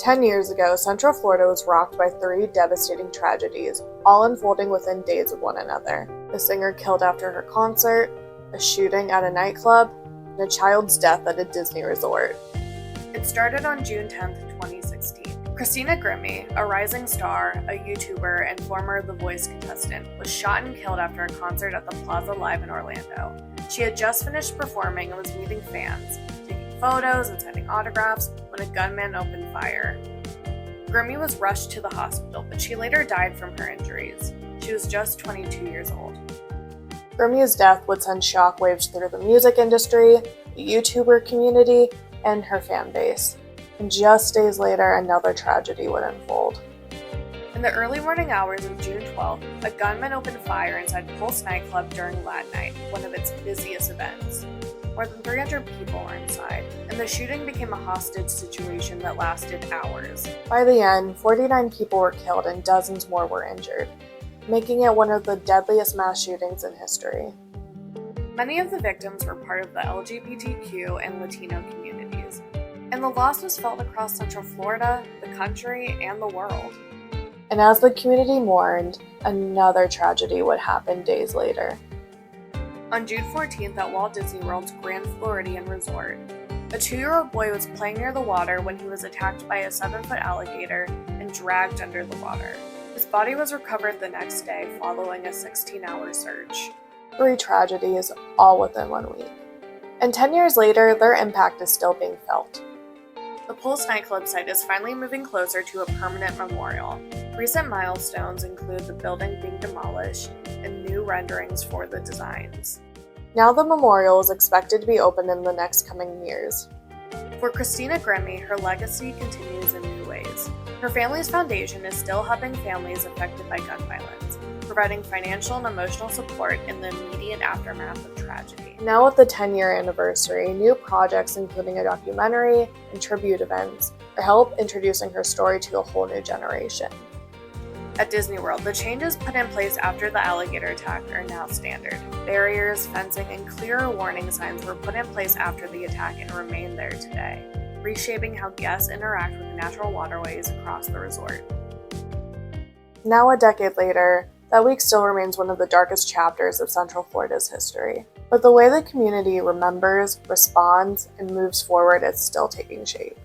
10 years ago, Central Florida was rocked by 3 devastating tragedies, all unfolding within days of one another. A singer killed after her concert, a shooting at a nightclub, and a child's death at a Disney resort. It started on June 10, 2016. Christina Grimmie, a rising star, a YouTuber, and former The Voice contestant, was shot and killed after a concert at the Plaza Live in Orlando. She had just finished performing and was meeting fans, taking photos and signing autographs when a gunman opened fire. Grimmie was rushed to the hospital, but she later died from her injuries. She was just 22 years old. Grimmie's death would send shockwaves through the music industry, the YouTuber community, and her fan base. And just days later, another tragedy would unfold. In the early morning hours of June 12th, a gunman opened fire inside Pulse nightclub during Lad Night, one of its busiest events. More than 300 people were inside, and the shooting became a hostage situation that lasted hours. By the end, 49 people were killed and dozens more were injured, making it one of the deadliest mass shootings in history. Many of the victims were part of the LGBTQ and Latino communities, and the loss was felt across Central Florida, the country, and the world. And as the community mourned, another tragedy would happen days later. On June 14th at Walt Disney World's Grand Floridian Resort, a 2-year-old boy was playing near the water when he was attacked by a 7-foot alligator and dragged under the water. His body was recovered the next day following a 16-hour search. 3 tragedies, all within 1 week. And 10 years later, their impact is still being felt. The Pulse nightclub site is finally moving closer to a permanent memorial. Recent milestones include the building being demolished and new renderings for the designs. Now the memorial is expected to be open in the next coming years. For Christina Grimmie, her legacy continues in new ways. Her family's foundation is still helping families affected by gun violence, providing financial and emotional support in the immediate aftermath of tragedy. Now with the 10-year anniversary, new projects including a documentary and tribute events are help introducing her story to a whole new generation. At Disney World, the changes put in place after the alligator attack are now standard. Barriers, fencing, and clearer warning signs were put in place after the attack and remain there today, reshaping how guests interact with the natural waterways across the resort. Now a decade later, that week still remains one of the darkest chapters of Central Florida's history. But the way the community remembers, responds, and moves forward is still taking shape.